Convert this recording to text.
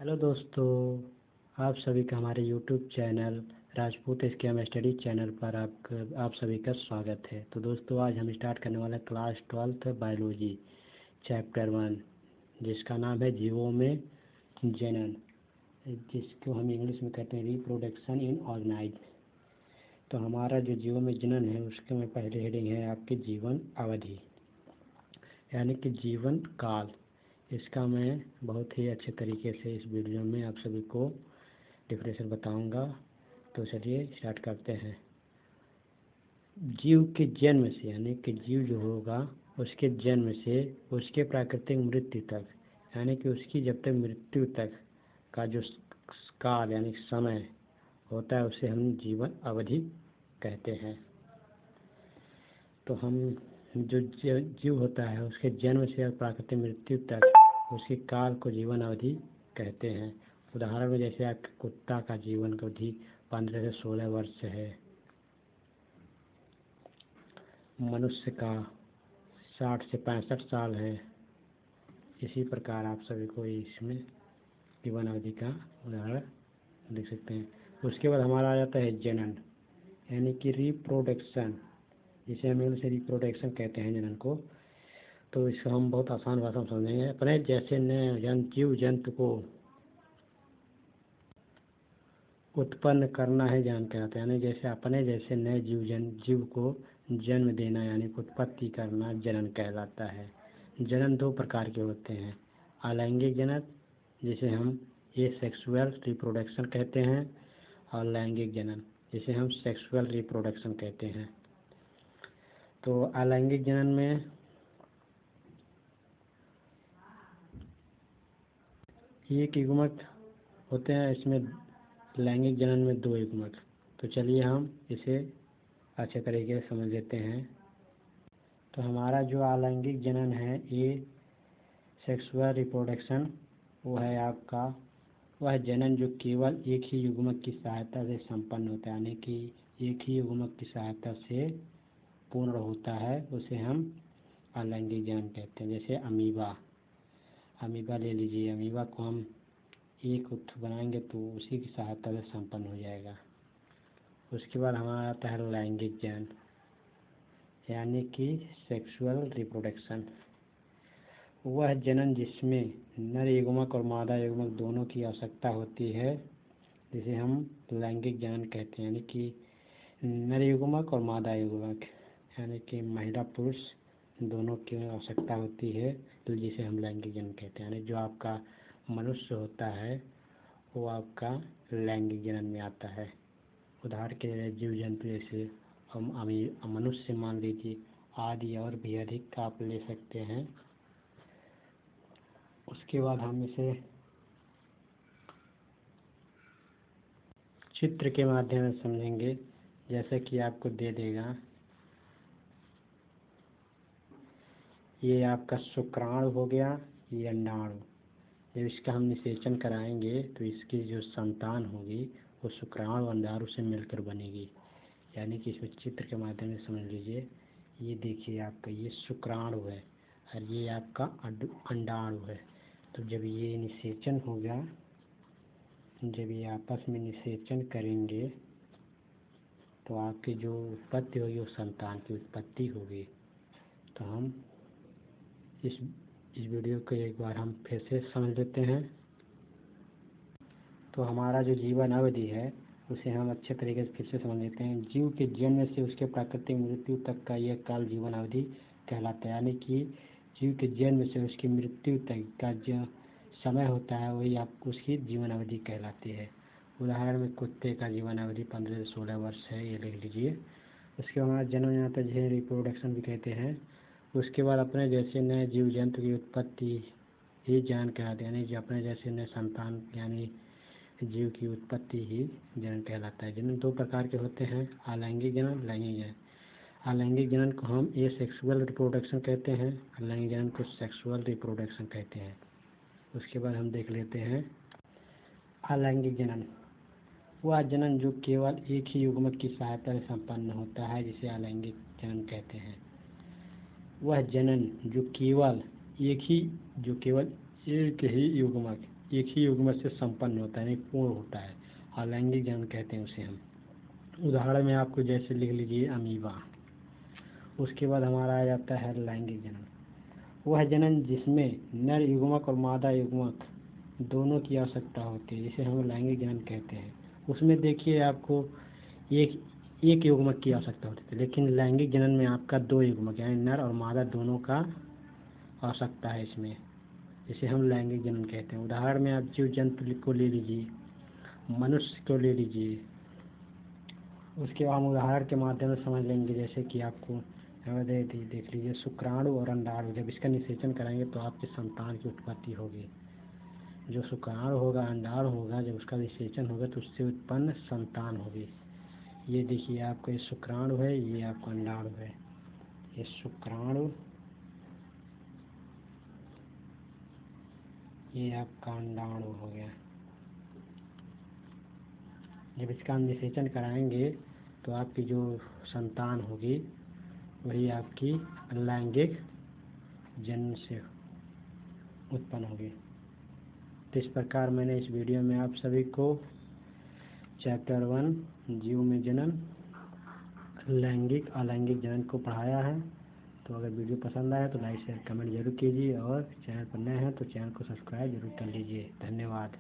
Hello दोस्तों, आप सभी का हमारे YouTube channel Rajput scam study channel पर आप सभी का स्वागत है। तो दोस्तों, आज हम स्टार्ट करने वाला क्लास 12th बायोलॉजी चैप्टर 1, जिसका नाम है जीवों में जनन, जिसको हम इंग्लिश में कहते हैं रिप्रोडक्शन इन ऑर्गेनाइज। तो हमारा जो जीवों में जनन है उसके में पहले हेडिंग है आपकी जीवन अवधि, यानी कि जीवन काल। इसका मैं बहुत ही अच्छे तरीके से इस वीडियो में आप सभी को डिफरेंशियल बताऊंगा। तो चलिए स्टार्ट करते हैं। जीव के जन्म से, यानी कि जीव जो होगा उसके जन्म से उसके प्राकृतिक मृत्यु तक, यानी कि उसकी जब तक मृत्यु तक का जो काल यानी समय होता है उसे हम जीवन अवधि कहते हैं। तो हम जो जीव होता है उसके जन्म से और प्राकृतिक मृत्यु तक उसके काल को जीवन अवधि कहते हैं। उदाहरण में जैसे आपके कुत्ता का जीवन अवधि 15 से 16 वर्ष है, मनुष्य का 60 से 65 साल है। इसी प्रकार आप सभी को इसमें जीवन अवधि का उदाहरण देख सकते हैं। उसके बाद हमारा आ जाता है जनन, यानी कि रिप्रोडक्शन, जिसे हम इंग्लिश में रिप्रोडक्शन कहते हैं जनन को। तो इसको हम बहुत आसान भाषा में समझेंगे। अपने जैसे नए जीव जंतु को उत्पन्न करना है जनन कहलाता है, यानी जैसे अपने जैसे नए जीव को जन्म देना यानी उत्पत्ति करना जनन कहलाता है। जनन दो प्रकार के होते हैं, अलैंगिक जनन जिसे हम एसेक्सुअल रिप्रोडक्शन कहते हैं, और लैंगिक जनन जिसे हम सेक्सुअल रिप्रोडक्शन कहते हैं। तो अलैंगिक जनन में एक युग्मक होते हैं, इसमें लैंगिक जनन में 2 युग्मक। तो चलिए हम इसे अच्छे तरीके से समझ लेते हैं। तो हमारा जो अलैंगिक जनन है ये सेक्सुअल रिप्रोडक्शन, वो है आपका वह जनन जो केवल एक ही युग्मक की सहायता से संपन्न होता है, यानी कि एक ही युग्मक की सहायता से पूर्ण होता है, उसे हम अलैंगिक जनन कहते हैं। जैसे अमीबा ले लीजिए, अमीबा को हम एक उत्थु बनाएंगे तो उसी की सहायता से संपन्न हो जाएगा। उसके बाद हमारा आता है लैंगिक जनन, यानी कि सेक्सुअल रिप्रोडक्शन, वह जनन जिसमें नर युग्मक और मादा युग्मक दोनों की आवश्यकता होती है, जिसे हम लैंगिक जनन कहते हैं। यानी कि नर युग्मक और मादा युग्मक यानी कि महिला पुरुष दोनों की आवश्यकता होती है, तो जिसे हम लैंगिक जनन कहते हैं। यानी जो आपका मनुष्य होता है वो आपका लैंगिक जनन में आता है। उदाहरण के लिए जीव जंतु जैसे हम मनुष्य मान लीजिए, आदि और भी अधिक आप ले सकते हैं। उसके बाद हम इसे चित्र के माध्यम से समझेंगे, जैसे कि आपको दे देगा। ये आपका शुक्राणु हो गया, ये अंडाणु। जब इसका हम निषेचन कराएंगे तो इसकी जो संतान होगी वो शुक्राणु अंडाणु से मिलकर बनेगी। यानी कि इसमें चित्र के माध्यम से समझ लीजिए। ये देखिए आपका ये शुक्राणु है और ये आपका अंडाणु है। तो जब ये निषेचन होगा, जब ये आपस में निषेचन करेंगे तो आपकी जो उत्पत्ति होगी वो संतान की उत्पत्ति होगी। तो हम इस वीडियो को एक बार हम फिर से समझ लेते हैं। तो हमारा जो जीवन अवधि है उसे हम अच्छे तरीके से फिर से समझ लेते हैं। जीव के जन्म से उसके प्राकृतिक मृत्यु तक का यह काल जीवन अवधि कहलाता है, यानी कि जीव के जन्म से उसकी मृत्यु तक का जो समय होता है वही आप उसकी जीवन अवधि कहलाती है। उदाहरण में कुत्ते का जीवन अवधि 15 से 16 वर्ष है, ये लिख लीजिए। उसके बाद जन्म यहाँ तक जिसे रिप्रोडक्शन भी कहते हैं। उसके बाद अपने जैसे नए जीव जंतु की उत्पत्ति ही जनन कहलाते हैं, यानी जो अपने जैसे नए संतान यानी जीव की उत्पत्ति ही जनन कहलाता है। जनन 2 प्रकार के होते हैं, अलैंगिक जनन, लैंगिक जनन। अलैंगिक जनन को हम एसेक्सुअल रिप्रोडक्शन कहते हैं, लैंगिक जनन को सेक्सुअल रिप्रोडक्शन कहते हैं। उसके बाद हम देख लेते हैं अलैंगिक जनन, वह जनन जो केवल एक ही युग्मक की सहायता से संपन्न होता है, जिसे अलैंगिक जनन कहते हैं। वह जनन जो केवल एक ही युग्मक एक ही युग्मक से संपन्न होता है, यानी पूर्ण होता है। अलैंगिक जनन कहते हैं उसे हम। उदाहरण में आपको जैसे लिख लीजिए अमीबा। उसके बाद हमारा आ जाता है लैंगिक जनन। वह जनन जिसमें नर युग्मक और मादा युग्मक दोनों की आवश्यकता होती है, जिसे हम लैंगिक जनन कहते हैं। उसमें देखिए आपको एक युग्मक की आवश्यकता होती है, लेकिन लैंगिक जनन में आपका 2 युग्मक यानी नर और मादा दोनों का आवश्यकता है इसमें, जिसे हम लैंगिक जनन कहते हैं। उदाहरण में आप जीव जंतु को ले लीजिए, मनुष्य को ले लीजिए। उसके बाद हम उदाहरण के माध्यम से समझ लेंगे, जैसे कि आपको देख लीजिए शुक्राणु और अंडाणु, जब इसका निषेचन कराएंगे तो आपके संतान की उत्पत्ति होगी। जो शुक्राणु होगा, अंडाणु होगा, जब उसका निषेचन होगा तो उससे उत्पन्न संतान होगी। ये देखिए आपका ये शुक्राणु है, ये आपका अंडाणु है। ये शुक्राणु, ये आपका अंडाणु हो गया। जब इसका हम निषेचन कराएंगे तो आपकी जो संतान होगी वही आपकी लैंगिक जनन से उत्पन्न होगी। तो इस प्रकार मैंने इस वीडियो में आप सभी को चैप्टर 1 जीव में जनन, लैंगिक अलैंगिक जनन को पढ़ाया है। तो अगर वीडियो पसंद आया तो लाइक शेयर कमेंट जरूर कीजिए, और चैनल पर नए हैं तो चैनल को सब्सक्राइब जरूर कर लीजिए। धन्यवाद।